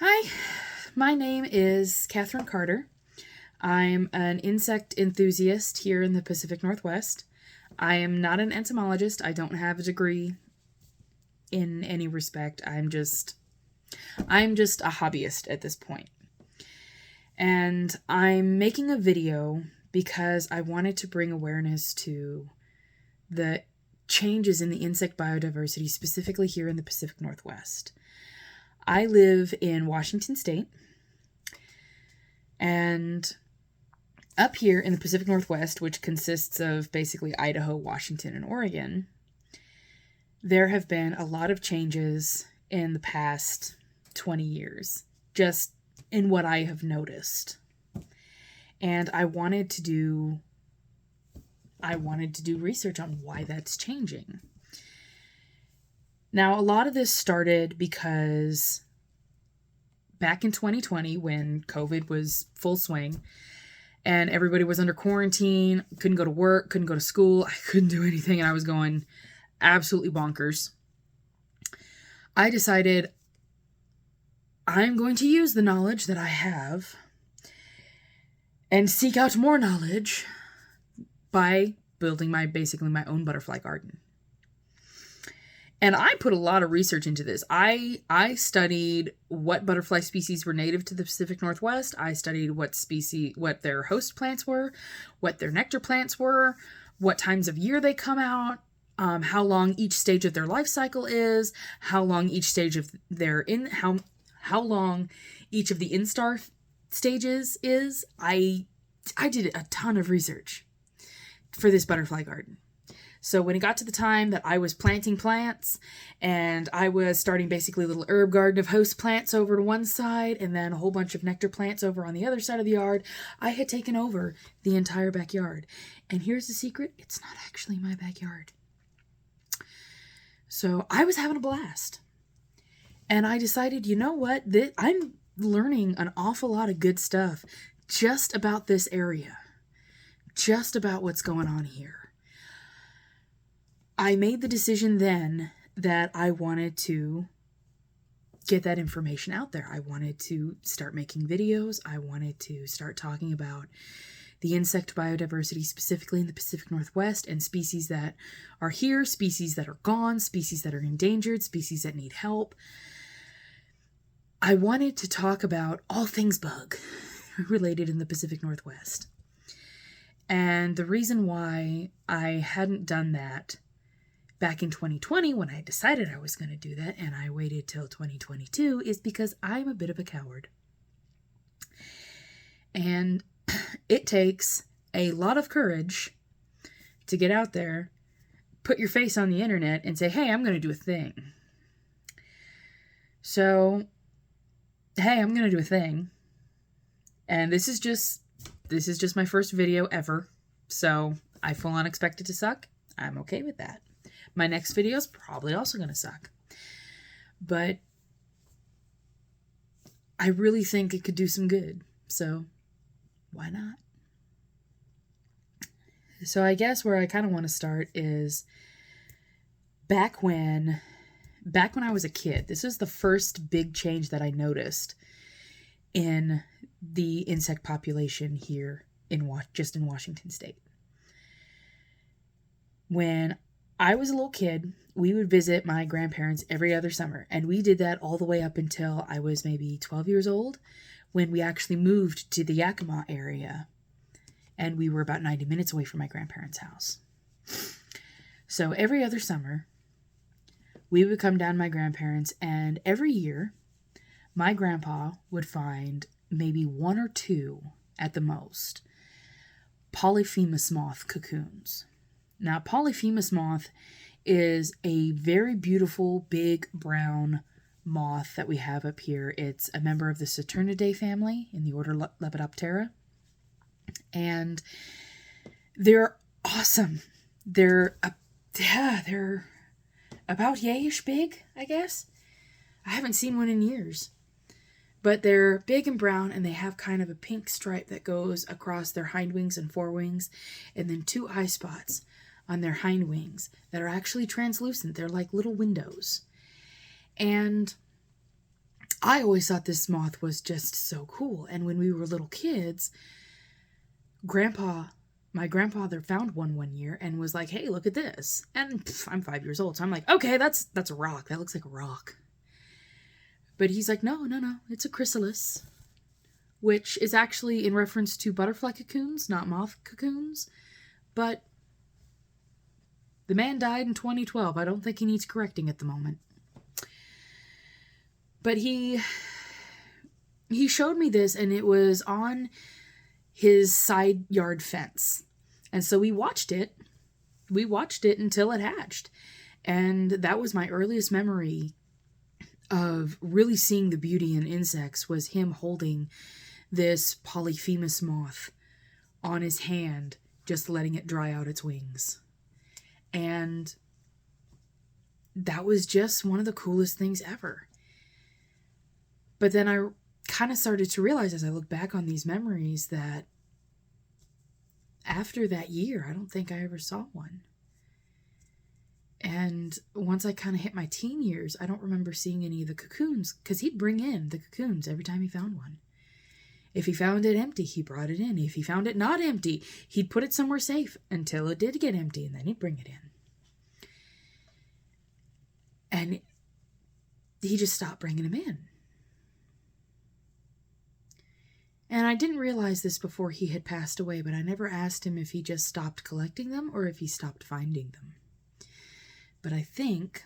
Hi, my name is Catherine Carter. I'm an insect enthusiast here in the Pacific Northwest. I am not an entomologist. I don't have a degree in any respect. I'm just a hobbyist at this point. And I'm making a video because I wanted to bring awareness to the changes in the insect biodiversity, specifically here in the Pacific Northwest. I live in Washington State, and up here in the Pacific Northwest, which consists of basically Idaho, Washington, and Oregon, there have been a lot of changes in the past 20 years, just in what I have noticed. And I wanted to do research on why that's changing. Now, a lot of this started because back in 2020, when COVID was full swing and everybody was under quarantine, couldn't go to work, couldn't go to school, I couldn't do anything, and I was going absolutely bonkers, I decided I'm going to use the knowledge that I have and seek out more knowledge by building my own butterfly garden. And I put a lot of research into this. I studied what butterfly species were native to the Pacific Northwest. I studied what their host plants were, what their nectar plants were, what times of year they come out, how long each stage of their life cycle is, how long each stage of how long each of the instar stages is. I did a ton of research for this butterfly garden. So when it got to the time that I was planting plants and I was starting basically a little herb garden of host plants over to one side and then a whole bunch of nectar plants over on the other side of the yard, I had taken over the entire backyard. And here's the secret, it's not actually my backyard. So I was having a blast. And I decided, you know what, I'm learning an awful lot of good stuff just about this area, just about what's going on here. I made the decision then that I wanted to get that information out there. I wanted to start making videos. I wanted to start talking about the insect biodiversity specifically in the Pacific Northwest and species that are here, species that are gone, species that are endangered, species that need help. I wanted to talk about all things bug related in the Pacific Northwest. And the reason why I hadn't done that back in 2020, when I decided I was going to do that, and I waited till 2022, is because I'm a bit of a coward. And it takes a lot of courage to get out there, put your face on the internet, and say, hey, I'm going to do a thing. So, hey, I'm going to do a thing. And this is just my first video ever. So, I full on expect it to suck. I'm okay with that. My next video is probably also going to suck. But I really think it could do some good. So why not? So I guess where I kind of want to start is back when I was a kid. This is the first big change that I noticed in the insect population here in Washington State. When I was a little kid, we would visit my grandparents every other summer, and we did that all the way up until I was maybe 12 years old, when we actually moved to the Yakima area, and we were about 90 minutes away from my grandparents' house. So every other summer, we would come down to my grandparents, and every year, my grandpa would find maybe one or two, at the most, Polyphemus moth cocoons. Now, Polyphemus moth is a very beautiful, big, brown moth that we have up here. It's a member of the Saturnidae family in the order Lepidoptera. And they're awesome. They're about yayish big, I guess. I haven't seen one in years. But they're big and brown, and they have kind of a pink stripe that goes across their hind wings and forewings, and then 2 eye spots on their hind wings that are actually translucent. They're like little windows. And I always thought this moth was just so cool. And when we were little kids, my grandfather found one year and was like, hey, look at this. And I'm 5 years old. So I'm like, okay, that's a rock. That looks like a rock. But he's like, no, it's a chrysalis, which is actually in reference to butterfly cocoons, not moth cocoons. But the man died in 2012. I don't think he needs correcting at the moment. But he showed me this, and it was on his side yard fence. And so we watched it. We watched it until it hatched. And that was my earliest memory of really seeing the beauty in insects, was him holding this Polyphemus moth on his hand, just letting it dry out its wings. And that was just one of the coolest things ever. But then I kind of started to realize as I look back on these memories that after that year, I don't think I ever saw one. And once I kind of hit my teen years, I don't remember seeing any of the cocoons, because he'd bring in the cocoons every time he found one. If he found it empty, he brought it in. If he found it not empty, he'd put it somewhere safe until it did get empty, and then he'd bring it in. And he just stopped bringing them in. And I didn't realize this before he had passed away, but I never asked him if he just stopped collecting them or if he stopped finding them. But I think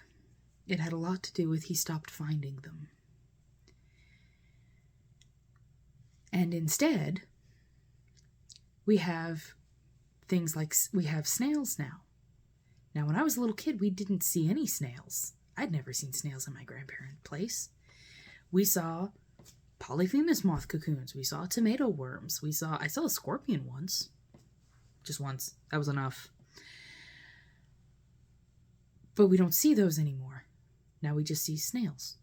it had a lot to do with he stopped finding them. And instead, we have things like, we have snails now. Now, when I was a little kid, we didn't see any snails. I'd never seen snails in my grandparents' place. We saw Polyphemus moth cocoons. We saw tomato worms. I saw a scorpion once. Just once. That was enough. But we don't see those anymore. Now we just see snails.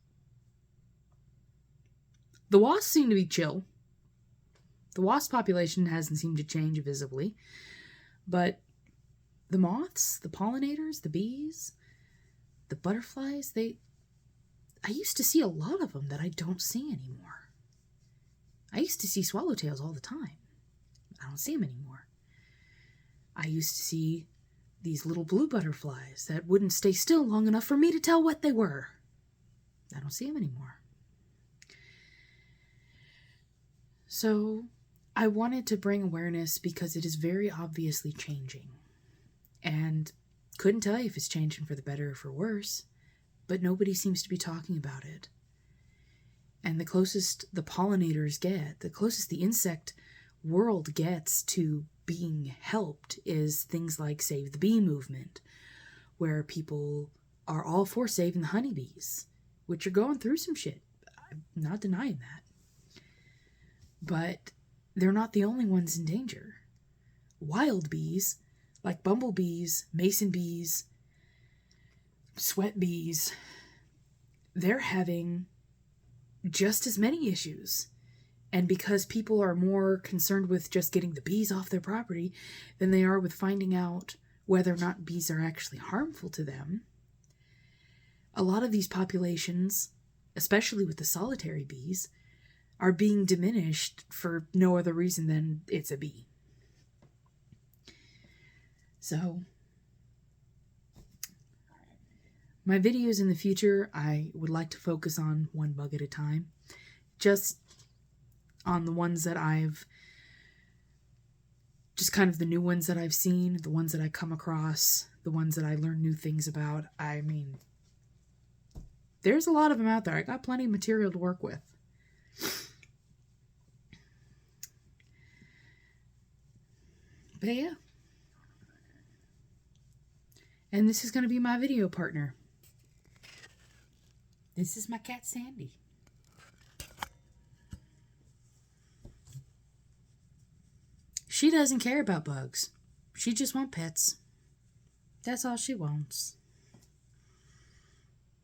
The wasps seem to be chill. The wasp population hasn't seemed to change visibly. But the moths, the pollinators, the bees, the butterflies, I used to see a lot of them that I don't see anymore. I used to see swallowtails all the time. I don't see them anymore. I used to see these little blue butterflies that wouldn't stay still long enough for me to tell what they were. I don't see them anymore. So I wanted to bring awareness because it is very obviously changing. And couldn't tell you if it's changing for the better or for worse, but nobody seems to be talking about it. And the closest the pollinators get, the closest the insect world gets to being helped is things like Save the Bee movement, where people are all for saving the honeybees, which are going through some shit. I'm not denying that. But they're not the only ones in danger. Wild bees, like bumblebees, mason bees, sweat bees, they're having just as many issues. And because people are more concerned with just getting the bees off their property than they are with finding out whether or not bees are actually harmful to them, a lot of these populations, especially with the solitary bees, are being diminished for no other reason than it's a bee. So, my videos in the future, I would like to focus on one bug at a time. Just on the ones that just kind of the new ones that I've seen, the ones that I come across, the ones that I learn new things about. I mean, there's a lot of them out there. I got plenty of material to work with. But yeah. And this is going to be my video partner. This is my cat, Sandy. She doesn't care about bugs. She just wants pets. That's all she wants.